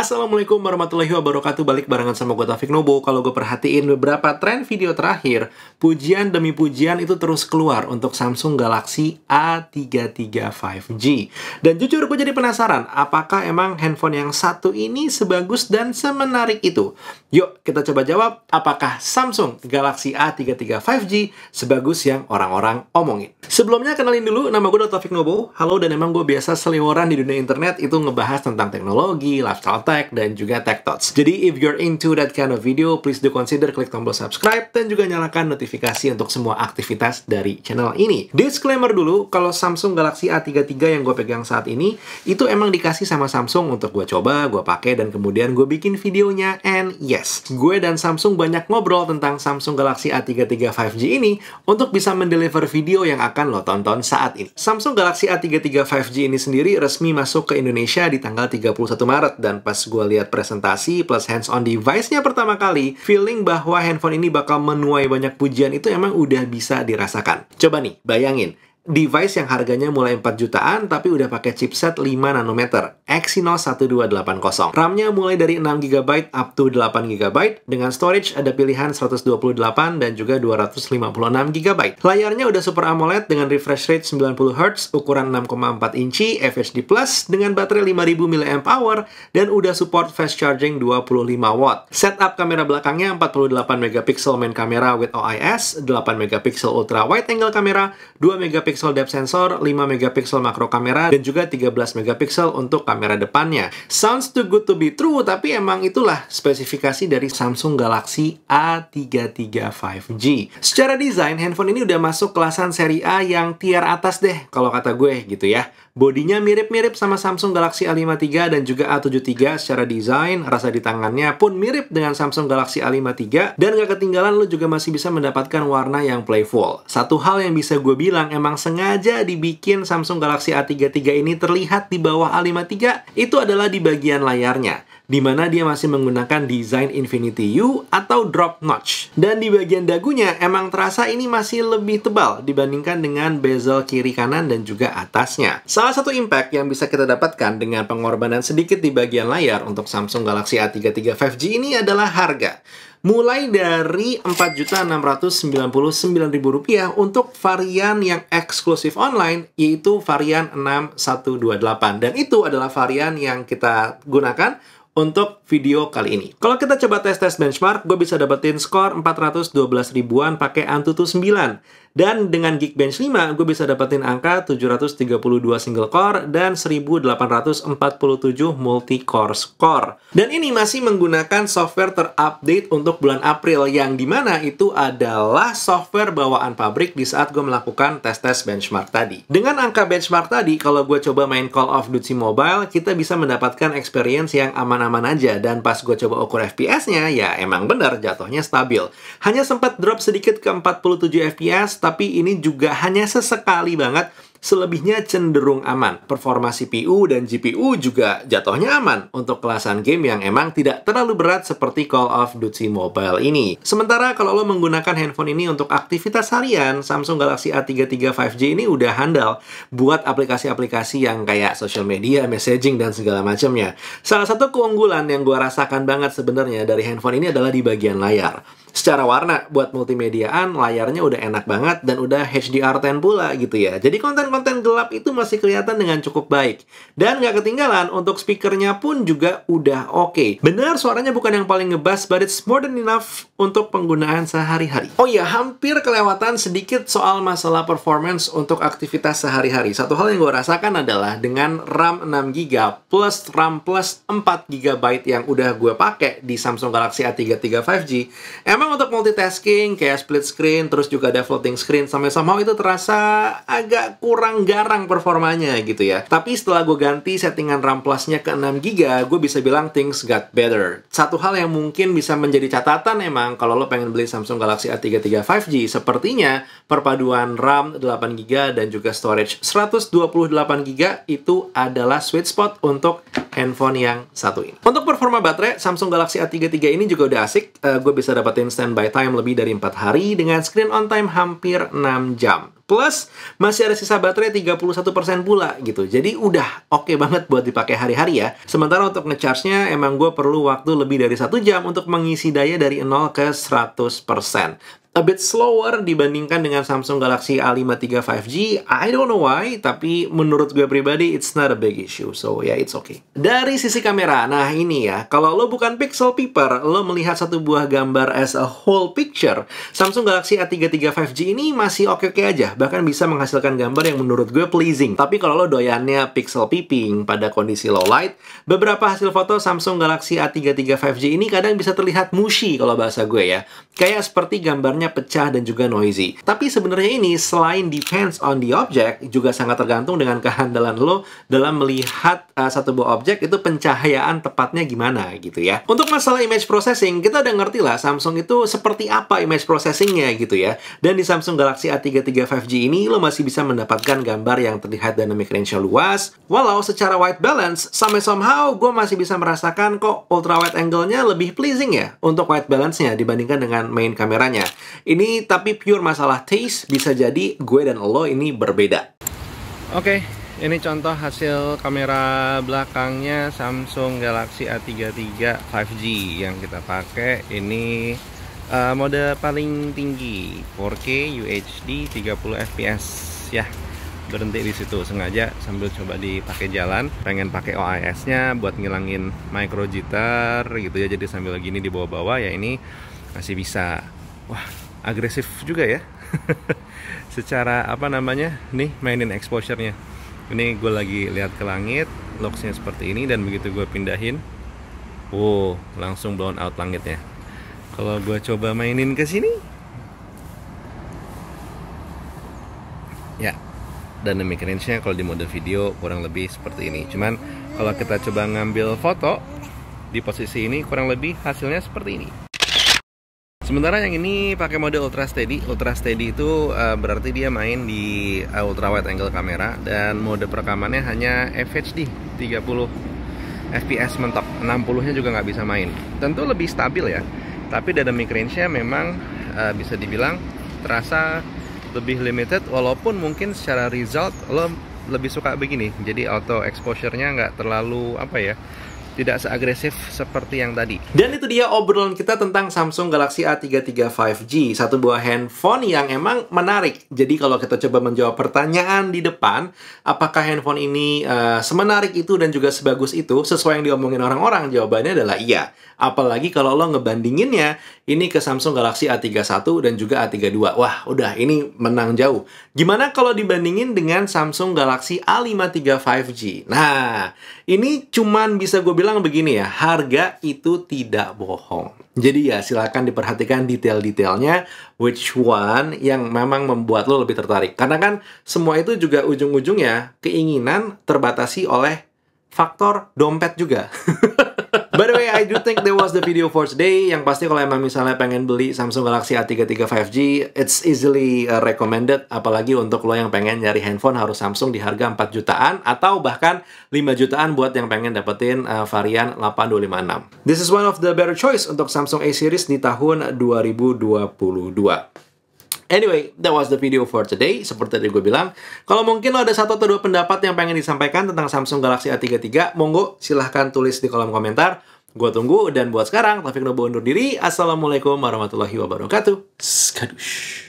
Assalamualaikum warahmatullahi wabarakatuh. Balik barengan sama gue Taufik Nobo. Kalau gue perhatiin beberapa tren video terakhir, pujian demi pujian itu terus keluar untuk Samsung Galaxy A33 5G. Dan jujur gue jadi penasaran, apakah emang handphone yang satu ini sebagus dan semenarik itu? Yuk kita coba jawab, apakah Samsung Galaxy A33 5G sebagus yang orang-orang omongin? Sebelumnya kenalin dulu, nama gue Taufik Nobo. Halo, dan emang gue biasa seliweran di dunia internet itu ngebahas tentang teknologi, lifestyle tech, dan juga tech thoughts. Jadi, if you're into that kind of video, please do consider klik tombol subscribe dan juga nyalakan notifikasi untuk semua aktivitas dari channel ini. Disclaimer dulu, kalau Samsung Galaxy A33 yang gue pegang saat ini, itu emang dikasih sama Samsung untuk gue coba, gue pakai, dan kemudian gue bikin videonya. And yes, gue dan Samsung banyak ngobrol tentang Samsung Galaxy A33 5G ini untuk bisa mendeliver video yang akan lo tonton saat ini. Samsung Galaxy A33 5G ini sendiri resmi masuk ke Indonesia di tanggal 31 Maret, dan pas gue lihat presentasi plus hands-on device-nya pertama kali, feeling bahwa handphone ini bakal menuai banyak pujian itu emang udah bisa dirasakan. Coba nih, bayangin. Device yang harganya mulai 4 jutaan tapi udah pakai chipset 5 nanometer Exynos 1280. RAM-nya mulai dari 6 GB up to 8 GB. Dengan storage ada pilihan 128 dan juga 256 GB. Layarnya udah Super AMOLED dengan refresh rate 90 Hz, ukuran 6,4 inci, FHD+, dengan baterai 5000 mAh dan udah support fast charging 25 watt. Setup kamera belakangnya 48 megapiksel main kamera with OIS, 8 megapiksel ultra wide angle kamera, 2 megapiksel depth sensor, 5 megapiksel makro kamera, dan juga 13 megapiksel untuk kamera depannya. Sounds too good to be true, tapi emang itulah spesifikasi dari Samsung Galaxy A33 5G. Secara desain, handphone ini udah masuk kelasan seri A yang tier atas deh, kalau kata gue gitu ya. Bodinya mirip-mirip sama Samsung Galaxy A53 dan juga A73 secara desain, rasa di tangannya pun mirip dengan Samsung Galaxy A53, dan gak ketinggalan lo juga masih bisa mendapatkan warna yang playful. Satu hal yang bisa gue bilang emang sengaja dibikin Samsung Galaxy A33 ini terlihat di bawah A53, itu adalah di bagian layarnya, di mana dia masih menggunakan desain Infinity U atau drop notch. Dan di bagian dagunya emang terasa ini masih lebih tebal dibandingkan dengan bezel kiri kanan dan juga atasnya. Salah satu impact yang bisa kita dapatkan dengan pengorbanan sedikit di bagian layar untuk Samsung Galaxy A33 5G ini adalah harga. Mulai dari Rp4.699.000 untuk varian yang eksklusif online, yaitu varian 6128. Dan itu adalah varian yang kita gunakan untuk video kali ini. Kalau kita coba tes benchmark, gue bisa dapetin skor 412 ribuan pakai Antutu 9. Dan dengan Geekbench 5, gue bisa dapetin angka 732 single core dan 1847 multi-core score. Dan ini masih menggunakan software terupdate untuk bulan April, yang dimana itu adalah software bawaan pabrik di saat gue melakukan tes benchmark tadi. Dengan angka benchmark tadi, kalau gue coba main Call of Duty Mobile, kita bisa mendapatkan experience yang aman-aman aja. Dan pas gue coba ukur FPS-nya, ya emang benar jatuhnya stabil. Hanya sempat drop sedikit ke 47 FPS, tapi ini juga hanya sesekali banget. Selebihnya cenderung aman. Performa CPU dan GPU juga jatuhnya aman untuk kelasan game yang emang tidak terlalu berat seperti Call of Duty Mobile ini. Sementara kalau lo menggunakan handphone ini untuk aktivitas harian, Samsung Galaxy A33 5G ini udah handal buat aplikasi-aplikasi yang kayak social media, messaging, dan segala macamnya. Salah satu keunggulan yang gue rasakan banget sebenarnya dari handphone ini adalah di bagian layar. Secara warna, buat multimediaan, layarnya udah enak banget dan udah HDR10 pula gitu ya. Jadi konten-konten gelap itu masih kelihatan dengan cukup baik. Dan nggak ketinggalan, untuk speakernya pun juga udah oke. Benar, suaranya bukan yang paling ngebass, but it's more than enough untuk penggunaan sehari-hari. Oh iya, hampir kelewatan sedikit soal masalah performance untuk aktivitas sehari-hari. Satu hal yang gue rasakan adalah dengan RAM 6GB plus RAM plus 4GB yang udah gue pakai di Samsung Galaxy A33 5G, emang untuk multitasking, kayak split screen, terus juga ada floating screen, somehow itu terasa agak kurang garang performanya gitu ya. Tapi setelah gue ganti settingan RAM Plus-nya ke 6GB, gue bisa bilang things got better. Satu hal yang mungkin bisa menjadi catatan emang kalau lo pengen beli Samsung Galaxy A33 5G, sepertinya perpaduan RAM 8GB dan juga storage 128GB itu adalah sweet spot untuk handphone yang satu ini. Untuk performa baterai, Samsung Galaxy A33 ini juga udah asik. Gue bisa dapetin standby time lebih dari 4 hari dengan screen on time hampir 6 jam. Plus, masih ada sisa baterai 31% pula gitu. Jadi udah oke banget buat dipakai hari-hari ya. Sementara untuk ngecharge-nya emang gue perlu waktu lebih dari 1 jam untuk mengisi daya dari 0 ke 100%. A bit slower dibandingkan dengan Samsung Galaxy A53 5G. I don't know why, tapi menurut gue pribadi it's not a big issue. So yeah, it's okay. Dari sisi kamera, nah ini ya, kalau lo bukan pixel peeper, lo melihat satu buah gambar as a whole picture, Samsung Galaxy A53 5G ini masih oke-oke aja. Bahkan bisa menghasilkan gambar yang menurut gue pleasing. Tapi kalau lo doyannya pixel peeping pada kondisi low light, beberapa hasil foto Samsung Galaxy A53 5G ini kadang bisa terlihat mushy kalau bahasa gue ya. Kayak seperti gambarnya pecah dan juga noisy. Tapi sebenarnya ini selain depends on the object, juga sangat tergantung dengan kehandalan lo dalam melihat satu buah objek itu pencahayaan tepatnya gimana gitu ya. Untuk masalah image processing, kita udah ngerti lah Samsung itu seperti apa image processingnya gitu ya. Dan di Samsung Galaxy A53 5G ini lo masih bisa mendapatkan gambar yang terlihat dynamic range-nya luas. Walau secara white balance, somehow gue masih bisa merasakan kok ultra wide angle-nya lebih pleasing ya untuk white balance-nya dibandingkan dengan main kameranya. Ini tapi pure masalah taste, bisa jadi gue dan lo ini berbeda. Oke, ini contoh hasil kamera belakangnya Samsung Galaxy A53 5G yang kita pakai. Ini mode paling tinggi 4K UHD 30 fps ya. Berhenti di situ sengaja sambil coba dipakai jalan, pengen pakai OIS-nya buat ngilangin micro jitter gitu ya. Jadi sambil gini di bawah-bawah ya ini masih bisa. Wah, agresif juga ya. Secara apa namanya nih mainin exposure-nya. Ini gue lagi lihat ke langit, looks-nya seperti ini, dan begitu gue pindahin, wow, langsung blown out langitnya. Kalau gue coba mainin ke sini, ya, dynamic range-nya kalau di mode video kurang lebih seperti ini. Cuman kalau kita coba ngambil foto di posisi ini, kurang lebih hasilnya seperti ini. Sementara yang ini pakai mode Ultra Steady. Ultra Steady itu berarti dia main di ultra wide angle kamera, dan mode perekamannya hanya FHD 30 fps mentok. 60-nya juga nggak bisa main. Tentu lebih stabil ya. Tapi dynamic range-nya memang bisa dibilang terasa lebih limited, walaupun mungkin secara result lo lebih suka begini. Jadi auto exposure-nya nggak terlalu apa ya, tidak seagresif seperti yang tadi. Dan itu dia obrolan kita tentang Samsung Galaxy A53 5G, satu buah handphone yang emang menarik. Jadi kalau kita coba menjawab pertanyaan di depan, apakah handphone ini semenarik itu dan juga sebagus itu, sesuai yang diomongin orang-orang, jawabannya adalah iya. Apalagi kalau lo ngebandinginnya ini ke Samsung Galaxy A31 dan juga A32. Wah, udah ini menang jauh. Gimana kalau dibandingin dengan Samsung Galaxy A53 5G? Nah, ini cuman bisa gue bilang begini ya, harga itu tidak bohong. Jadi ya silakan diperhatikan detail-detailnya, which one yang memang membuat lo lebih tertarik. Karena kan semua itu juga ujung-ujungnya keinginan terbatasi oleh faktor dompet juga. By the way, I do think that was the video for today. Yang pasti kalau emang misalnya pengen beli Samsung Galaxy A33 5G, it's easily recommended. Apalagi untuk lo yang pengen nyari handphone harus Samsung di harga 4 jutaan, atau bahkan 5 jutaan buat yang pengen dapetin varian 8256. This is one of the better choice untuk Samsung A series di tahun 2022. Anyway, that was the video for today. Seperti tadi gue bilang, kalau mungkin lo ada satu atau dua pendapat yang pengen disampaikan tentang Samsung Galaxy A33, monggo silahkan tulis di kolom komentar. Gue tunggu, dan buat sekarang, Taufik Nobo undur diri. Assalamualaikum warahmatullahi wabarakatuh. Skadush.